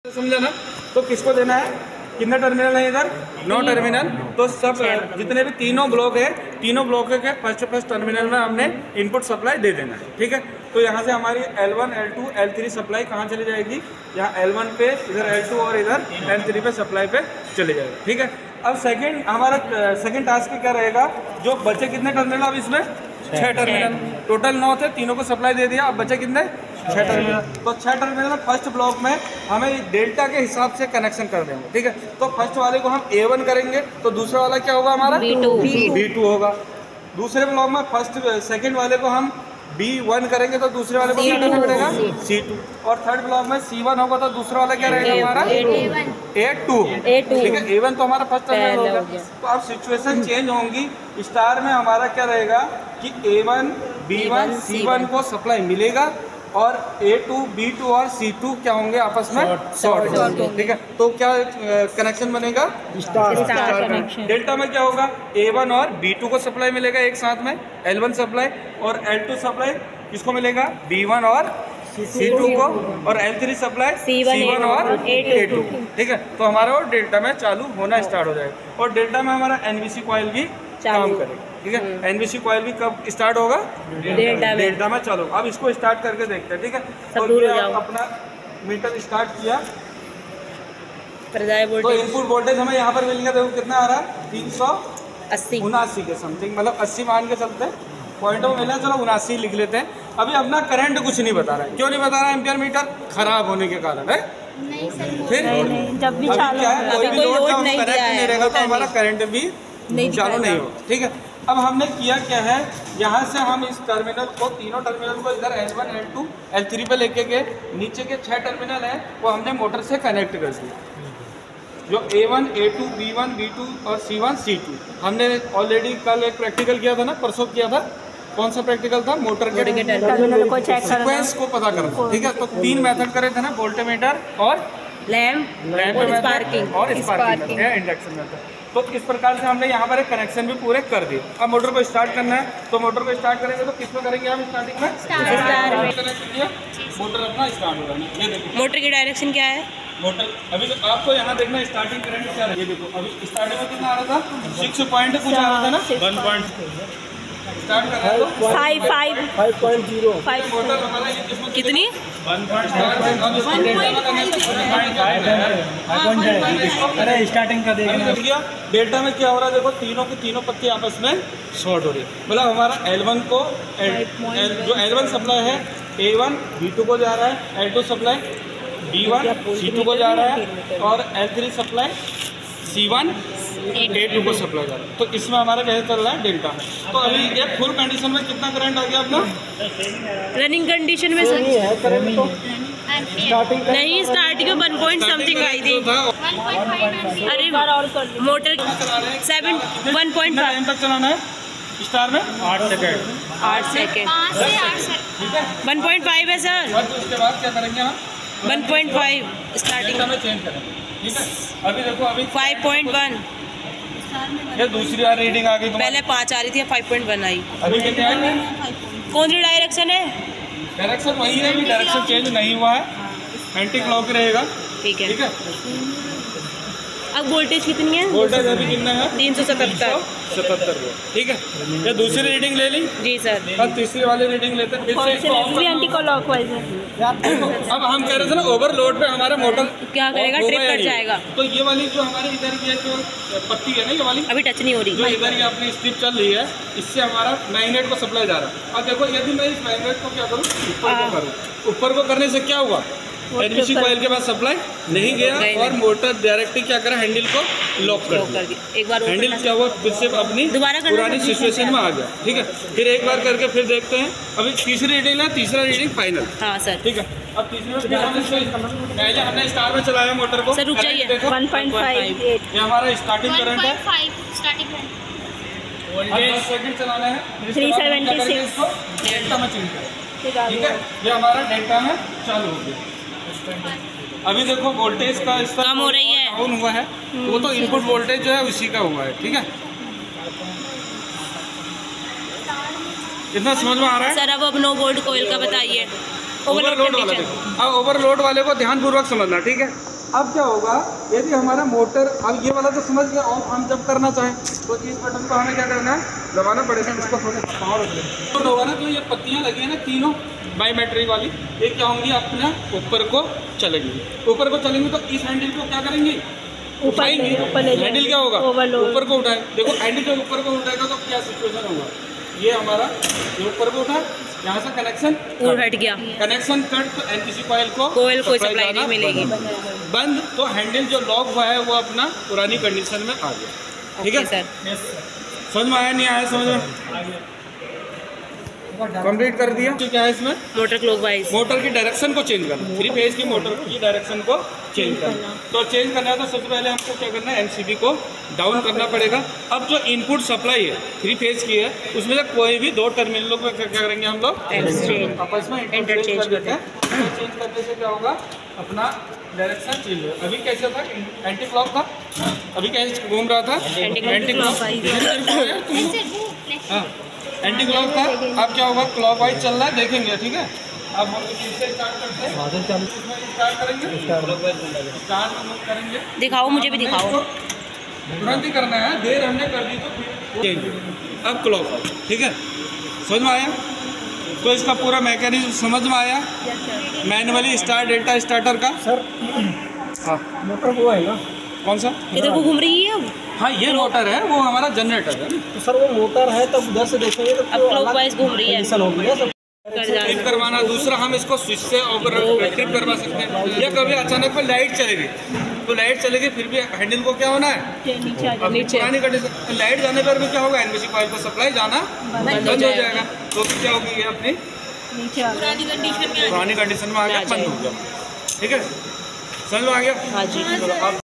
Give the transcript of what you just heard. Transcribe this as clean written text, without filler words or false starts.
समझा ना। तो किसको देना है, कितने टर्मिनल है इधर, 9 टर्मिनल। तो सब जितने भी तीनों ब्लॉक है, तीनों ब्लॉक के फर्स्ट टर्मिनल में हमने इनपुट सप्लाई दे देना है। ठीक है, तो यहाँ से हमारी L1, L2, L3 सप्लाई कहाँ चली जाएगी, यहाँ L1 पे, इधर L2 और इधर L3 पे सप्लाई पे चली जाएगी। ठीक है, अब सेकंड टास्क क्या रहेगा, जो बचे कितने टर्मिनल, अब इसमें 6 टर्मिनल, टोटल 9 थे, तीनों को सप्लाई दे दिया, अब बचे कितने, 6 टर्मिनल। तो 6 टर्मिनल फर्स्ट ब्लॉक में हमें डेल्टा के हिसाब से कनेक्शन कर देंगे। ठीक है, तो फर्स्ट वाले को हम A1 करेंगे, तो दूसरा वाला क्या होगा हमारा B2 होगा। दूसरे ब्लॉक में सेकंड वाले को हम B1 करेंगे, तो दूसरे वाले को क्या करना पड़ेगा, C2। और थर्ड ब्लॉक में C1 होगा, तो दूसरा वाला क्या रहेगा हमारा A2। ठीक है, A1 तो हमारा फर्स्ट टर्मिनल होगा। तो अब सिचुएशन चेंज होंगी, स्टार में हमारा क्या रहेगा कि A1, B1, C1 को सप्लाई मिलेगा और A2, B2 और C2 क्या होंगे आपस में शॉर्ट होंगे। ठीक है, तो क्या कनेक्शन बनेगा, स्टार कनेक्शन। डेल्टा में क्या होगा, A1 और B2 को सप्लाई मिलेगा एक साथ में, L1 सप्लाई, और L2 सप्लाई किसको मिलेगा, B1 और C2 को, और L3 सप्लाई C1 और A2। ठीक है, तो हमारा वो डेल्टा में चालू होना स्टार्ट हो जाएगा। और डेल्टा में हमारा NBC कॉइल भी काम करेगा। ठीक है, NBC कॉइल भी कब स्टार्ट होगा, डेल्टा में चालू। अब इसको स्टार्ट करके देखते हैं। ठीक है, तो ये अपना मीटर स्टार्ट किया, तो इनपुट वोल्टेज हमें यहाँ पर मिलेगा, देखो कितना आ रहा है, 379 के समथिंग, मतलब 80 मान के चलते हैं, पॉइंट में मिला, चलो 79 लिख लेते हैं। अभी अपना करंट कुछ नहीं बता रहा है, क्यों नहीं बता रहा है, एम्पियर मीटर खराब होने के कारण है। फिर जब भी क्या है, कोई भी लोड कनेक्ट नहीं रहेगा तो हमारा करंट भी चालू नहीं होगा। ठीक है, अब हमने किया क्या है, यहाँ से हम इस टर्मिनल को, तीनों टर्मिनल को इधर L1, L2, L3 पे लेके गए, नीचे के 6 टर्मिनल हैं वो हमने मोटर से कनेक्ट कर दिया। जो A1, A2, B1, B2 और C1, C2 हमने ऑलरेडी कल एक प्रैक्टिकल किया था ना, परसों किया था। कौन सा प्रैक्टिकल था, मोटर के टर्मिनल को चेक करना, सीक्वेंस को पता करना। ठीक है, तो 3 मेथड करे थे ना, वोल्टमीटर और लैंप और स्पार्किंग इंडक्शन मेथड। तो इस प्रकार से हमने यहाँ पर एक कनेक्शन भी पूरे कर दिए। अब मोटर को स्टार्ट करना है, तो मोटर को स्टार्ट करेंगे तो किस में करेंगे हम, स्टार्टिंग में स्टार में मोटर अपना स्टार्ट होगा। ये देखो मोटर की डायरेक्शन क्या है, मोटर अभी तो आपको यहाँ देखना स्टार्टिंग करंट क्या है। ये देखो अभी स्टार्टिंग में कितना आ रहा था, 6 पॉइंट कुछ आ रहा था ना, 1 पॉइंट स्टार्ट कर रहा है तो 5.0 मोटर हमारा ये कितनी 1.5। अरे स्टार्टिंग का देखना, डेल्टा में क्या हो रहा है, देखो तीनों की तीनों पत्ती आपस में शॉर्ट हो रही है। मतलब हमारा L1 को जो L1 सप्लाई है A1 B2 को जा रहा है, L2 सप्लाई B1 C2 को जा रहा है, और L3 सप्लाई C1 A2 को सप्लाई जा रहा है। तो इसमें हमारा कैसे चल रहा है, डेल्टा में। तो अभी ये फुल कंडीशन में कितना करंट आ गया अपना, रनिंग कंडीशन में सर नहीं, स्टार्टिंग में 1 पॉइंट समथिंग आई थी। अरे मोटर 1.5 तक चलाना है, स्टार में 8 सेकेंड 1.5 है सर। उसके बाद क्या करेंगे हम, 1.5 स्टार्टिंग में चेंज करेंगे। ठीक है, अभी देखो अभी 5.1, ये दूसरी बार रीडिंग आ गई, पहले 5 आ रही थी, 5.1 आई। अभी कितने आए, कौन सी डायरेक्शन है, डायरेक्शन वही है, अभी डायरेक्शन चेंज नहीं हुआ है, एंटी क्लॉक रहेगा। ठीक है, ठीक है। अब वोल्टेज कितनी है, वोल्टेज अभी कितना है, 377। ठीक है, ये दूसरी रीडिंग ले ली जी सर। अब तीसरी वाली रीडिंग लेते हैं। अब हम कह रहे थे ना, ओवरलोड पे हमारा मोटर क्या करेगा, ट्रिप कर जाएगा। तो ये वाली जो हमारी इधर की जो पत्ती है ना, ये वाली अभी टच नहीं हो रही, जो इधर की अपनी स्ट्रिप चल रही है, इससे हमारा मैग्नेट को सप्लाई जा रहा है। अब देखो यदि मैं इस मैग्नेट को क्या करूँ, ऊपर को करूँ, ऊपर को करने से क्या हुआ, NBC कॉइल के पास सप्लाई नहीं गया और मोटर डायरेक्टली क्या करा, हैंडल को लॉक कर दिया। एक बार हैंडल क्या हुआ, फिर से अपनी पुरानी सिचुएशन में आ गया। ठीक है, फिर एक बार करके फिर देखते हैं। अभी तीसरी रीडिंग है, तीसरा रीडिंग फाइनल। हाँ सर, ठीक है। अब तीसरी पहले हमने स्टार में चलाया मोटर को, सर रुक जाइए, 1.5 ये हमारा स्टार्टिंग करंट है, सेकंड चलाना है, 376 डेल्टा में चेंज करें। ठीक है, ये हमारा डेल्टा में चालू हो गया। अभी देखो वोल्टेज का स्तर कम हो रही है, डाउन हुआ है, वो तो इनपुट वोल्टेज जो है उसी का हुआ है। ठीक है, इतना समझ में आ रहा है सर। अब नो वोल्ट कॉइल का बताइए, ओवरलोड वाले को, अब ओवरलोड वाले को ध्यानपूर्वक समझना। ठीक है, अब क्या होगा, यदि हमारा मोटर, अब ये वाला तो समझ गया, ऑफ हम जब करना चाहें तो इस बटन को हमें क्या करना है, दबाना पड़ेगा। इसको थोड़ा पावर तो होगा ना, तो ये पत्तियाँ लगी हैं ना तीनों बायोमेट्रिक वाली, ये क्या होंगी, अपना ऊपर को चलेंगी। ऊपर को चलेंगी तो इस हैंडल को क्या करेंगी, उठाएंगी। हैंडल क्या होगा, ऊपर को उठाए। देखो हैंडल जब ऊपर को उठाएगा तो क्या सिचुएशन होगा, ये हमारा ये ऊपर को उठा, यहाँ से कनेक्शन हट गया, कनेक्शन कट, तो एनपीसी कॉइल को सप्लाई नहीं मिलेगी। बंद, तो हैंडल जो लॉक हुआ है वो अपना पुरानी कंडीशन में आ गया। ठीक है सर, समझ में आया, नहीं आया समझ में, कंप्लीट कर दिया। क्या है इसमें, मोटर क्लॉकवाइज, मोटर की डायरेक्शन को चेंज करना, 3 फेज की मोटर की डायरेक्शन को चेंज करना। तो चेंज करना है तो सबसे पहले हमको क्या करना है, एमसीबी को डाउन करना पड़ेगा। अब जो इनपुट सप्लाई है 3 फेज की है, उसमें से कोई भी 2 टर्मिनलों को क्या करेंगे हम लोग, आपस में इंटरचेंज करते हैं। चेंज करने से क्या होगा, अपना डायरेक्शन चेंज होगा। अभी कैसे था, एंटी क्लॉक था, अभी कैसे घूम रहा था, एंटी क्लॉक। हाँ एंटी क्लॉक था, अब क्या होगा, क्लॉकवाइज चल रहा है, देखेंगे। ठीक है, अब हम इससे स्टार्ट करते हैं, स्टार्ट करेंगे, स्टार्ट करेंगे। दिखाओ, मुझे भी दिखाओ। तुरंत ही करना है, देर हमने कर दी तो फिर चेंज। अब क्लॉकवाइज, ठीक है, समझ में आया। तो इसका पूरा मैकेनिज्म समझ में आया। मैनुअली स्टार्ट डेल्टा स्टार्टर का सर, हाँ मोटर वो है ना, कौन सा, इधर को घूम रही है अब। हाँ ये मोटर है, वो हमारा जनरेटर है। तो सर वो मोटर है, तब उधर से देखेंगे तो अब क्लॉकवाइज घूम रही है, कंडीशन होगी ना सब। ट्रिप करवाना। दूसरा हम इसको स्विच से ट्रिप करवा सकते हैं, या कभी अचानक में लाइट चलेगी तो लाइट चलेगी, फिर भी हैंडल को क्या होना है, नीचे पुरानी कंडीशन। लाइट जाने पर भी क्या होगा, एनबीसी कॉइल को सप्लाई जाना बंद हो जाएगा। तो फिर क्या होगी, ये अपनी पुरानी कंडीशन में आ गया, बंद हो गया। ठीक है, समझ में आ गया। हाँ जी। अब